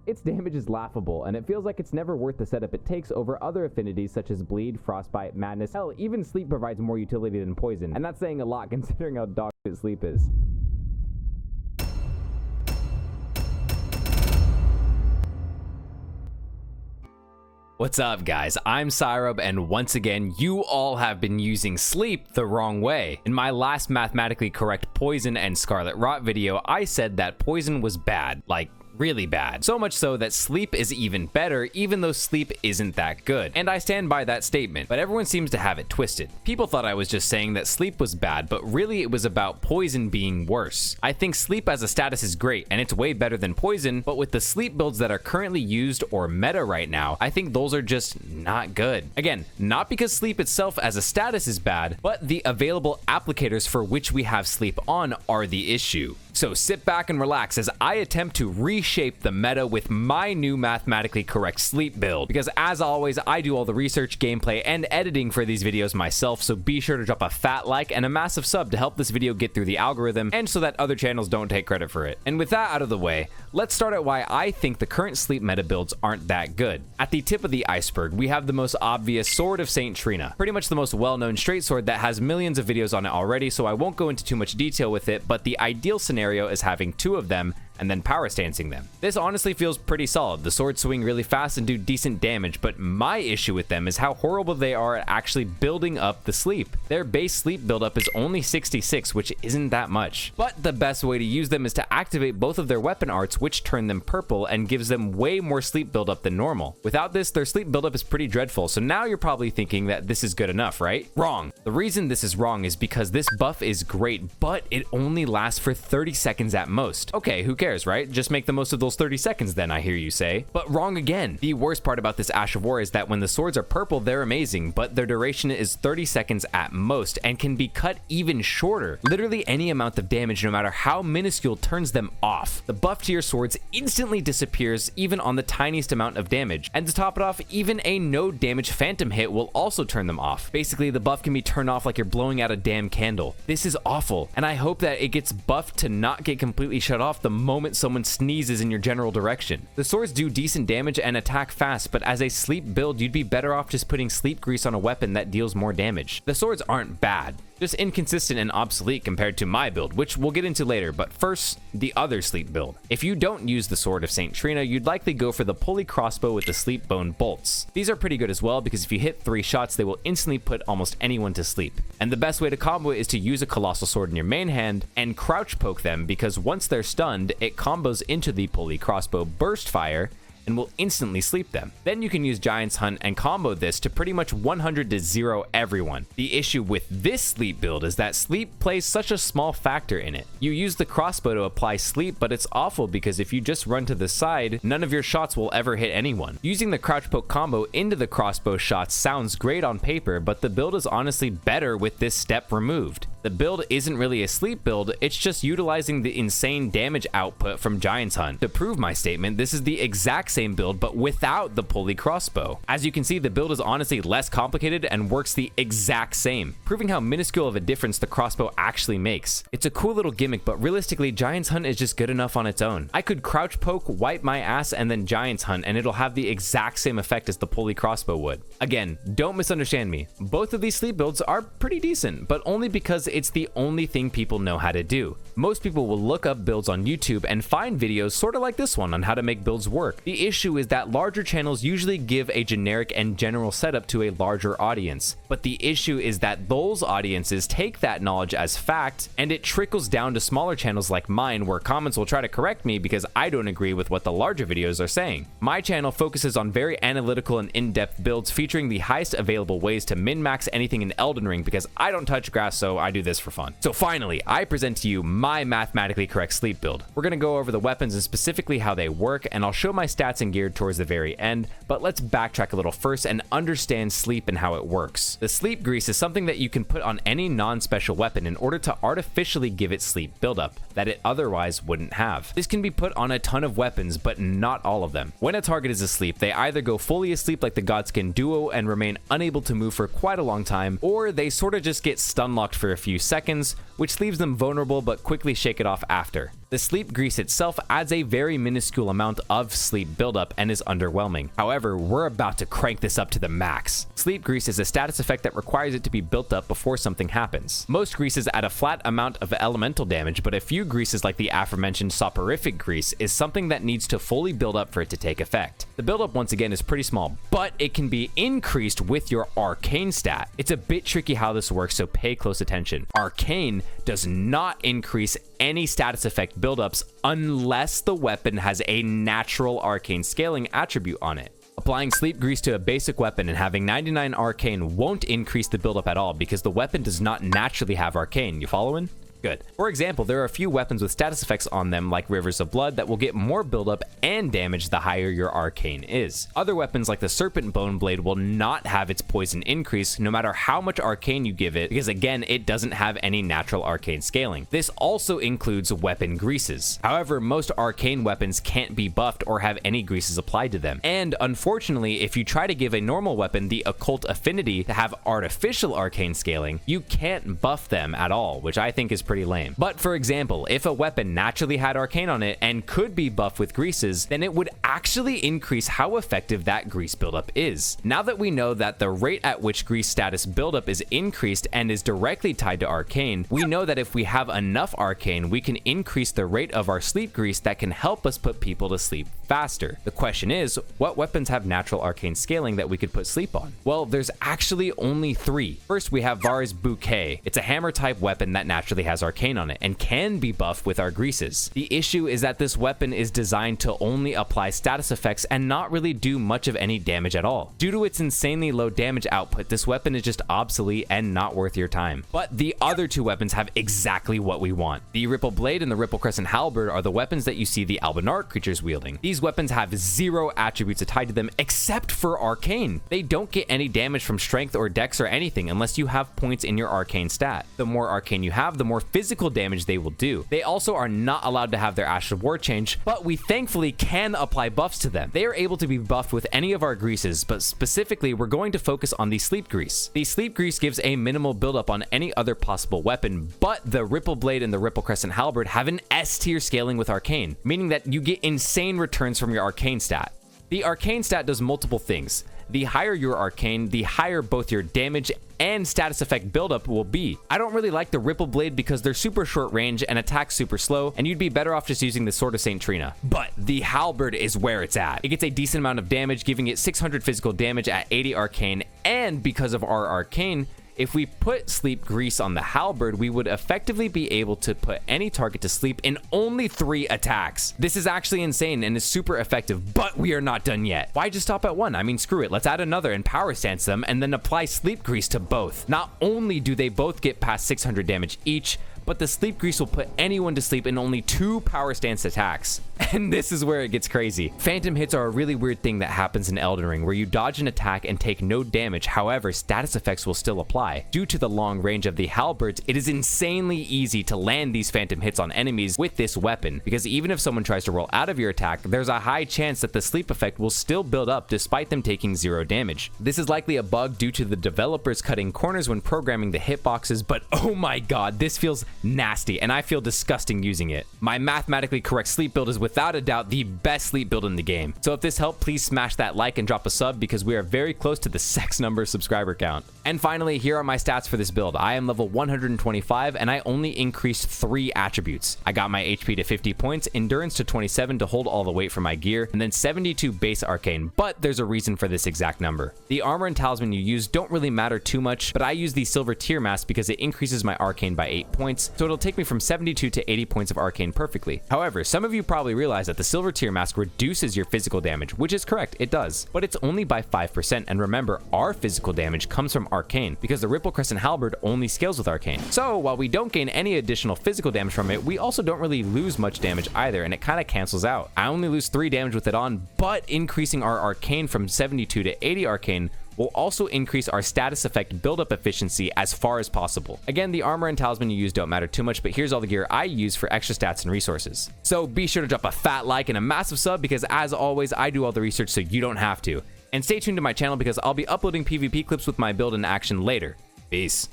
its damage is laughable, and it feels like it's never worth the setup it takes over other affinities such as bleed, frostbite, madness. Hell, even sleep provides more utility than poison, and that's saying a lot considering how dog shit sleep is. What's up, guys? I'm Syrobe, and once again, you all have been using sleep the wrong way. In my last mathematically correct poison and scarlet rot video, I said that poison was bad, like really bad. So much so that sleep is even better, even though sleep isn't that good. And I stand by that statement, but everyone seems to have it twisted. People thought I was just saying that sleep was bad, but really it was about poison being worse. I think sleep as a status is great, and it's way better than poison, but with the sleep builds that are currently used or meta right now, I think those are just not good. Again, not because sleep itself as a status is bad, but the available applicators for which we have sleep on are the issue. So sit back and relax as I attempt to reshape the meta with my new mathematically correct sleep build. Because as always, I do all the research, gameplay, and editing for these videos myself, so be sure to drop a fat like and a massive sub to help this video get through the algorithm and so that other channels don't take credit for it. And with that out of the way, let's start at why I think the current sleep meta builds aren't that good. At the tip of the iceberg, we have the most obvious Sword of St. Trina, pretty much the most well-known straight sword that has millions of videos on it already, so I won't go into too much detail with it, but the ideal scenario is having two of them and then power stancing them. This honestly feels pretty solid. The swords swing really fast and do decent damage, but my issue with them is how horrible they are at actually building up the sleep. Their base sleep buildup is only 66, which isn't that much. But the best way to use them is to activate both of their weapon arts, which turn them purple and gives them way more sleep buildup than normal. Without this, their sleep buildup is pretty dreadful, so now you're probably thinking that this is good enough, right? Wrong. The reason this is wrong is because this buff is great, but it only lasts for 30 seconds at most. Okay, who cares, right? Just make the most of those 30 seconds then, I hear you say. But wrong again. The worst part about this Ash of War is that when the swords are purple, they're amazing, but their duration is 30 seconds at most and can be cut even shorter. Literally any amount of damage, no matter how minuscule, turns them off. The buff to your swords instantly disappears even on the tiniest amount of damage. And to top it off, even a no damage phantom hit will also turn them off. Basically, the buff can be turned off like you're blowing out a damn candle. This is awful, and I hope that it gets buffed to not get completely shut off the moment someone sneezes in your general direction. The swords do decent damage and attack fast, but as a sleep build, you'd be better off just putting sleep grease on a weapon that deals more damage. The swords aren't bad, just inconsistent and obsolete compared to my build, which we'll get into later, but first, the other sleep build. If you don't use the Sword of St. Trina, you'd likely go for the Pulley Crossbow with the Sleepbone bolts. These are pretty good as well because if you hit 3 shots, they will instantly put almost anyone to sleep. And the best way to combo it is to use a Colossal Sword in your main hand and crouch poke them, because once they're stunned, it combos into the Pulley Crossbow Burst Fire and will instantly sleep them. Then you can use Giant's Hunt and combo this to pretty much 100 to 0 everyone. The issue with this sleep build is that sleep plays such a small factor in it. You use the crossbow to apply sleep, but it's awful because if you just run to the side, none of your shots will ever hit anyone. Using the crouch poke combo into the crossbow shots sounds great on paper, but the build is honestly better with this step removed. The build isn't really a sleep build, it's just utilizing the insane damage output from Giant's Hunt. To prove my statement, this is the exact same build but without the Pulley Crossbow. As you can see, the build is honestly less complicated and works the exact same, proving how minuscule of a difference the crossbow actually makes. It's a cool little gimmick, but realistically, Giant's Hunt is just good enough on its own. I could crouch poke, wipe my ass, and then Giant's Hunt, and it'll have the exact same effect as the Pulley Crossbow would. Again, don't misunderstand me. Both of these sleep builds are pretty decent, but only because it's the only thing people know how to do. Most people will look up builds on YouTube and find videos sort of like this one on how to make builds work. The issue is that larger channels usually give a generic and general setup to a larger audience, but the issue is that those audiences take that knowledge as fact and it trickles down to smaller channels like mine, where comments will try to correct me because I don't agree with what the larger videos are saying. My channel focuses on very analytical and in-depth builds featuring the highest available ways to min-max anything in Elden Ring because I don't touch grass, so I do this for fun. So finally, I present to you my mathematically correct sleep build. We're going to go over the weapons and specifically how they work, and I'll show my stats and gear towards the very end, but let's backtrack a little first and understand sleep and how it works. The sleep grease is something that you can put on any non-special weapon in order to artificially give it sleep buildup that it otherwise wouldn't have. This can be put on a ton of weapons, but not all of them. When a target is asleep, they either go fully asleep like the Godskin duo and remain unable to move for quite a long time, or they sort of just get stun locked for a few seconds, which leaves them vulnerable but quickly shake it off after. The sleep grease itself adds a very minuscule amount of sleep buildup and is underwhelming. However, we're about to crank this up to the max. Sleep grease is a status effect that requires it to be built up before something happens. Most greases add a flat amount of elemental damage, but a few greases like the aforementioned soporific grease is something that needs to fully build up for it to take effect. The buildup once again is pretty small, but it can be increased with your Arcane stat. It's a bit tricky how this works, so pay close attention. Arcane does not increase any status effect buildups unless the weapon has a natural arcane scaling attribute on it. Applying sleep grease to a basic weapon and having 99 arcane won't increase the buildup at all because the weapon does not naturally have arcane. You following? Good. For example, there are a few weapons with status effects on them like Rivers of Blood that will get more buildup and damage the higher your arcane is. Other weapons like the Serpent Bone Blade will not have its poison increase no matter how much arcane you give it because again, it doesn't have any natural arcane scaling. This also includes weapon greases. However, most arcane weapons can't be buffed or have any greases applied to them. And unfortunately, if you try to give a normal weapon the occult affinity to have artificial arcane scaling, you can't buff them at all, which I think is pretty lame. But for example, if a weapon naturally had arcane on it and could be buffed with greases, then it would actually increase how effective that grease buildup is. Now that we know that the rate at which grease status buildup is increased and is directly tied to arcane, we know that if we have enough arcane, we can increase the rate of our sleep grease that can help us put people to sleep faster. The question is, what weapons have natural arcane scaling that we could put sleep on? Well, there's actually only 3. First, we have Var's Bouquet. It's a hammer type weapon that naturally has arcane on it and can be buffed with our greases. The issue is that this weapon is designed to only apply status effects and not really do much of any damage at all. Due to its insanely low damage output, this weapon is just obsolete and not worth your time. But the other 2 weapons have exactly what we want. The Ripple Blade and the Ripple Crescent Halberd are the weapons that you see the Albinarch creatures wielding. These weapons have 0 attributes tied to them except for arcane. They don't get any damage from strength or dex or anything unless you have points in your arcane stat. The more arcane you have, the more physical damage they will do. They also are not allowed to have their Ash of War change, but we thankfully can apply buffs to them. They are able to be buffed with any of our greases, but specifically we're going to focus on the sleep grease. The sleep grease gives a minimal buildup on any other possible weapon, but the Ripple Blade and the Ripple Crescent Halberd have an S tier scaling with arcane, meaning that you get insane returns from your arcane stat. The arcane stat does multiple things. The higher your arcane, the higher both your damage and status effect buildup will be. I don't really like the Ripple Blade because they're super short range and attack super slow, and you'd be better off just using the Sword of St. Trina. But the Halberd is where it's at. It gets a decent amount of damage, giving it 600 physical damage at 80 arcane, and because of our arcane, if we put sleep grease on the Halberd, we would effectively be able to put any target to sleep in only 3 attacks. This is actually insane and is super effective, but we are not done yet. Why just stop at 1? I mean, screw it. Let's add another and power stance them and then apply sleep grease to both. Not only do they both get past 600 damage each, but the sleep grease will put anyone to sleep in only 2 power stance attacks. And this is where it gets crazy. Phantom hits are a really weird thing that happens in Elden Ring, where you dodge an attack and take no damage. However, status effects will still apply. Due to the long range of the halberds, it is insanely easy to land these phantom hits on enemies with this weapon, because even if someone tries to roll out of your attack, there's a high chance that the sleep effect will still build up despite them taking 0 damage. This is likely a bug due to the developers cutting corners when programming the hitboxes, but oh my god, this feels nasty and I feel disgusting using it. My mathematically correct sleep build is without a doubt the best sleep build in the game. So if this helped, please smash that like and drop a sub, because we are very close to the sex number subscriber count. And finally, here are my stats for this build. I am level 125 and I only increased 3 attributes. I got my HP to 50 points, endurance to 27 to hold all the weight for my gear, and then 72 base arcane, but there's a reason for this exact number. The armor and talisman you use don't really matter too much, but I use the silver tier mask because it increases my arcane by 8 points, so it'll take me from 72 to 80 points of arcane perfectly. However, some of you probably realize that the silver tier mask reduces your physical damage, which is correct, it does, but it's only by 5%, and remember, our physical damage comes from arcane, because the Ripple Crescent Halberd only scales with arcane. So while we don't gain any additional physical damage from it, we also don't really lose much damage either, and it kind of cancels out. I only lose 3 damage with it on, but increasing our arcane from 72 to 80 arcane will also increase our status effect buildup efficiency as far as possible. Again, the armor and talisman you use don't matter too much, but here's all the gear I use for extra stats and resources. So be sure to drop a fat like and a massive sub, because as always, I do all the research so you don't have to. And stay tuned to my channel because I'll be uploading PvP clips with my build in action later. Peace.